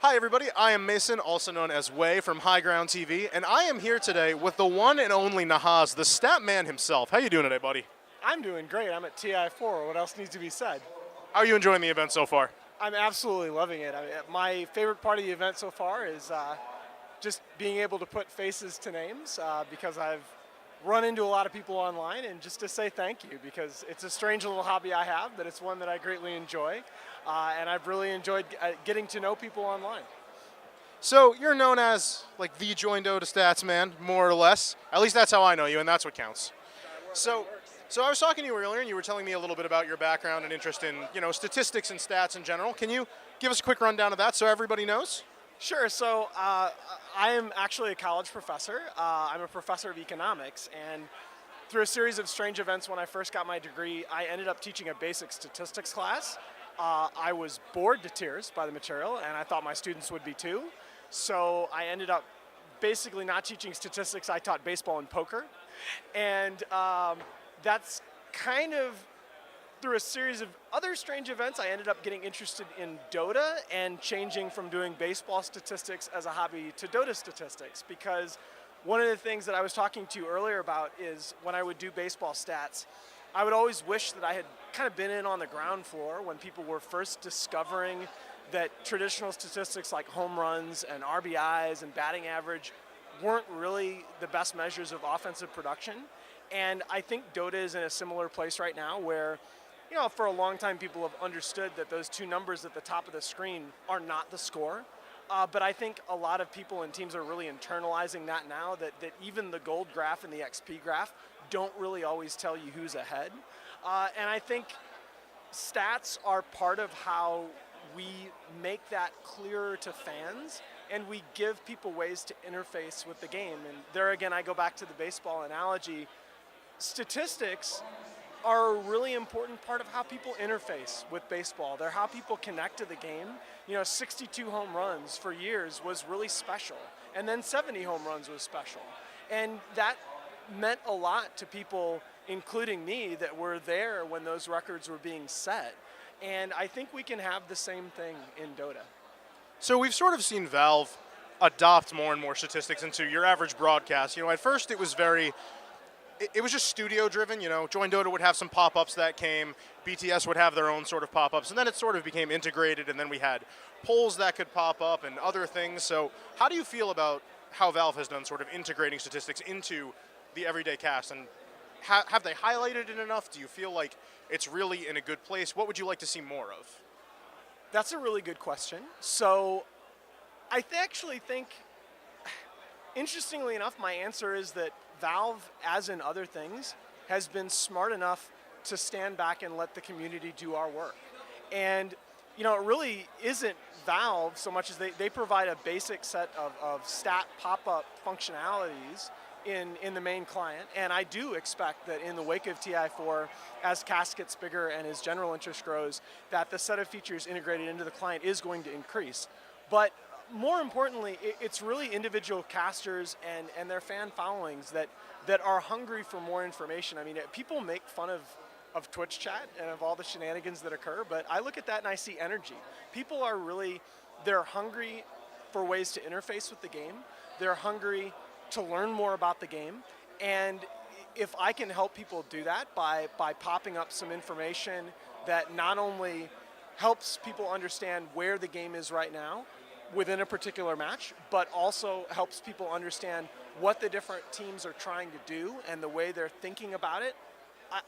Hi everybody, I am Mason, also known as Way from HighGroundTV, and I am here today with the one and only Nahaz, the stat man himself. How you doing today, buddy? I'm doing great. I'm at TI4. What else needs to be said? How are you enjoying the event so far? I'm absolutely loving it. My favorite part of the event so far is just being able to put faces to names because I've run into a lot of people online, and just to say thank you, because it's a strange little hobby I have, but it's one that I greatly enjoy, and I've really enjoyed getting to know people online. So you're known as like the Join Dota stats man, more or less. At least that's how I know you, and that's what counts. So I was talking to you earlier, and you were telling me a little bit about your background and interest in, statistics and stats in general. Can you give us a quick rundown of that so everybody knows? Sure. So I am actually a college professor. I'm a professor of economics, and through a series of strange events when I first got my degree, I ended up teaching a basic statistics class. I was bored to tears by the material, and I thought my students would be too. So I ended up basically not teaching statistics. I taught baseball and poker, and that's kind of through a series of other strange events, I ended up getting interested in Dota and changing from doing baseball statistics as a hobby to Dota statistics, because one of the things that I was talking to you earlier about is when I would do baseball stats, I would always wish that I had kind of been in on the ground floor when people were first discovering that traditional statistics like home runs and RBIs and batting average weren't really the best measures of offensive production. And I think Dota is in a similar place right now where, for a long time people have understood that those two numbers at the top of the screen are not the score. But I think a lot of people and teams are really internalizing that now, that even the gold graph and the XP graph don't really always tell you who's ahead. And I think stats are part of how we make that clearer to fans, and we give people ways to interface with the game. And there again, I go back to the baseball analogy. Statistics are a really important part of how people interface with baseball. They're how people connect to the game. 62 home runs for years was really special, and then 70 home runs was special. And that meant a lot to people, including me, that were there when those records were being set. And I think we can have the same thing in Dota. So we've sort of seen Valve adopt more and more statistics into your average broadcast. At first it was it was just studio driven. Join Dota would have some pop-ups that came, BTS would have their own sort of pop-ups, and then it sort of became integrated, and then we had polls that could pop up and other things. So how do you feel about how Valve has done sort of integrating statistics into the everyday cast, and have they highlighted it enough? Do you feel like it's really in a good place? What would you like to see more of? That's a really good question. So I actually think, interestingly enough, my answer is that Valve, as in other things, has been smart enough to stand back and let the community do our work. And it really isn't Valve so much as they provide a basic set of stat pop-up functionalities in the main client. And I do expect that in the wake of TI4, as CAST gets bigger and as general interest grows, that the set of features integrated into the client is going to increase. But more importantly, it's really individual casters and their fan followings that are hungry for more information. I mean, people make fun of Twitch chat and of all the shenanigans that occur, but I look at that and I see energy. People are they're hungry for ways to interface with the game. They're hungry to learn more about the game. And if I can help people do that by popping up some information that not only helps people understand where the game is right now within a particular match, but also helps people understand what the different teams are trying to do and the way they're thinking about it,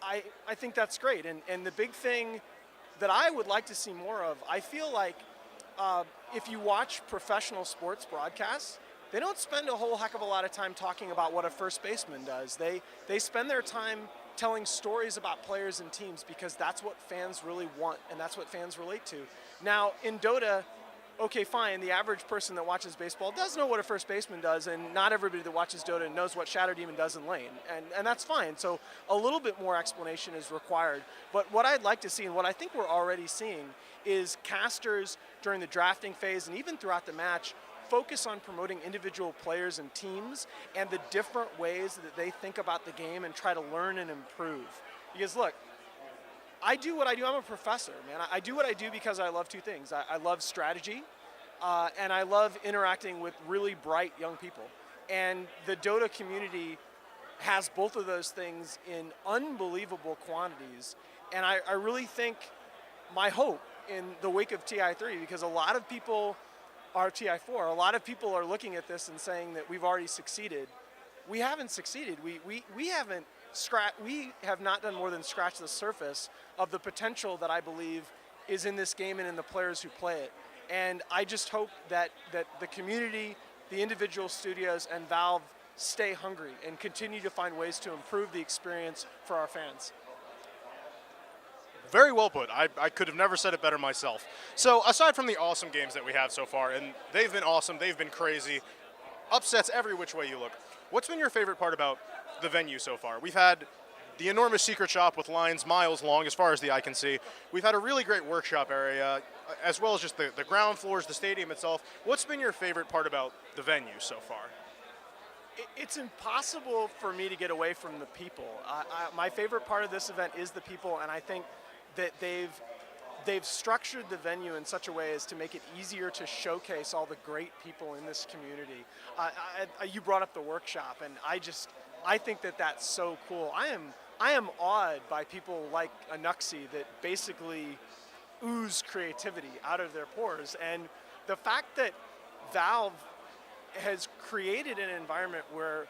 I think that's great. And the big thing that I would like to see more of, I feel like if you watch professional sports broadcasts, they don't spend a whole heck of a lot of time talking about what a first baseman does. They spend their time telling stories about players and teams, because that's what fans really want and that's what fans relate to. Now, in Dota, okay, fine, the average person that watches baseball does know what a first baseman does, and not everybody that watches Dota knows what Shadow Demon does in lane, and that's fine. So a little bit more explanation is required. But what I'd like to see, and what I think we're already seeing, is casters during the drafting phase and even throughout the match focus on promoting individual players and teams and the different ways that they think about the game and try to learn and improve. Because look, I do what I do. I'm a professor, man. I do what I do because I love two things. I love strategy, and I love interacting with really bright young people. And the Dota community has both of those things in unbelievable quantities. And I really think my hope in the wake of TI3, because a lot of people are TI4, a lot of people are looking at this and saying that we've already succeeded. We haven't succeeded. We have not done more than scratch the surface of the potential that I believe is in this game and in the players who play it. And I just hope that the community, the individual studios, and Valve stay hungry and continue to find ways to improve the experience for our fans. Very well put. I could have never said it better myself. So aside from the awesome games that we have so far, and they've been awesome, they've been crazy, upsets every which way you look, what's been your favorite part about the venue so far? We've had the enormous secret shop with lines miles long as far as the eye can see. We've had a really great workshop area, as well as just the ground floors, the stadium itself. What's been your favorite part about the venue so far? It's impossible for me to get away from the people. My favorite part of this event is the people, and I think that they've structured the venue in such a way as to make it easier to showcase all the great people in this community. You brought up the workshop, and I think that that's so cool. I am awed by people like Anuxi that basically ooze creativity out of their pores, and the fact that Valve has created an environment where,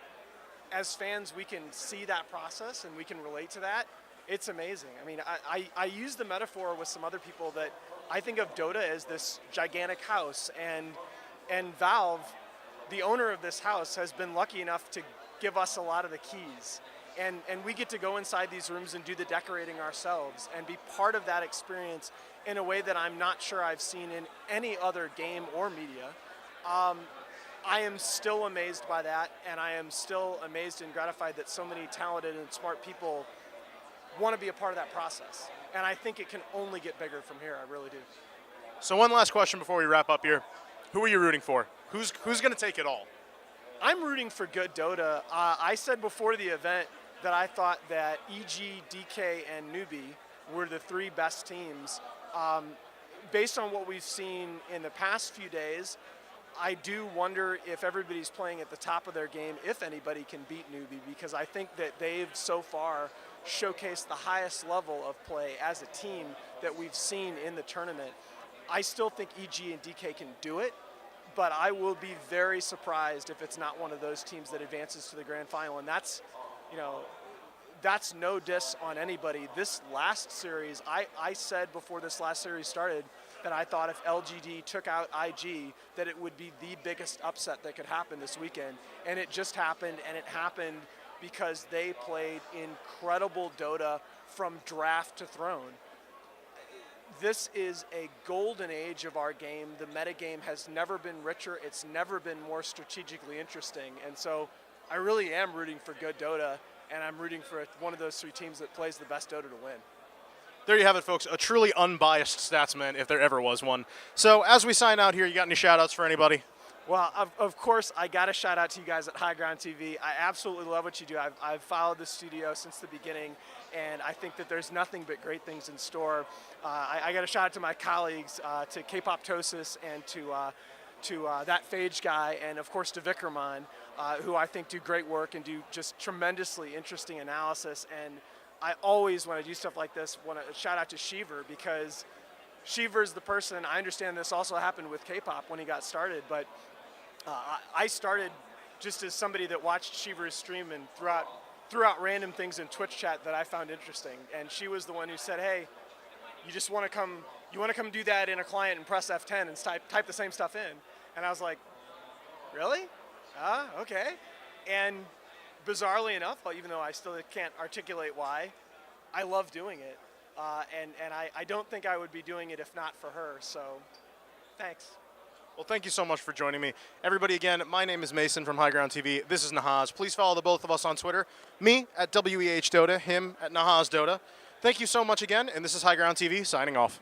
as fans, we can see that process and we can relate to that. It's amazing. I mean, I use the metaphor with some other people that I think of Dota as this gigantic house, and Valve, the owner of this house, has been lucky enough to give us a lot of the keys. And we get to go inside these rooms and do the decorating ourselves and be part of that experience in a way that I'm not sure I've seen in any other game or media. I am still amazed by that, and I am still amazed and gratified that so many talented and smart people want to be a part of that process. And I think it can only get bigger from here, I really do. So one last question before we wrap up here. Who are you rooting for? Who's going to take it all? I'm rooting for good Dota. I said before the event that I thought that EG, DK, and Newbie were the three best teams. Based on what we've seen in the past few days, I do wonder if everybody's playing at the top of their game, if anybody can beat Newbie, because I think that they've so far showcased the highest level of play as a team that we've seen in the tournament. I still think EG and DK can do it, but I will be very surprised if it's not one of those teams that advances to the grand final, and that's no diss on anybody. This last series, I said before this last series started that I thought if LGD took out IG, that it would be the biggest upset that could happen this weekend. And it just happened, and it happened because they played incredible Dota from draft to throne. This is a golden age of our game. The metagame has never been richer. It's never been more strategically interesting. And so I really am rooting for good Dota, and I'm rooting for one of those three teams that plays the best Dota to win. There you have it, folks. A truly unbiased statsman, if there ever was one. So as we sign out here, you got any shout-outs for anybody? Well, of course, I got to shout out to you guys at HighGroundTV. I absolutely love what you do. I've followed the studio since the beginning, and I think that there's nothing but great things in store. I got to shout out to my colleagues, to K-Poptosis and to that Phage guy, and of course to Vikraman, who I think do great work and do just tremendously interesting analysis. And I always, when I do stuff like this, want to shout out to Shiver, because Shiver's the person. I understand this also happened with K-pop when he got started, but I started just as somebody that watched Shiver's stream and threw out random things in Twitch chat that I found interesting. And she was the one who said, "Hey, you just want to come do that in a client and press F10 and type the same stuff in." And I was like, "Really? Okay." And bizarrely enough, even though I still can't articulate why, I love doing it. And I don't think I would be doing it if not for her, so thanks. Well, thank you so much for joining me. Everybody, again, my name is Mason from HighGroundTV. This is Nahaz. Please follow the both of us on Twitter. Me at WEHDota, him at NahazDota. Thank you so much again, and this is HighGroundTV signing off.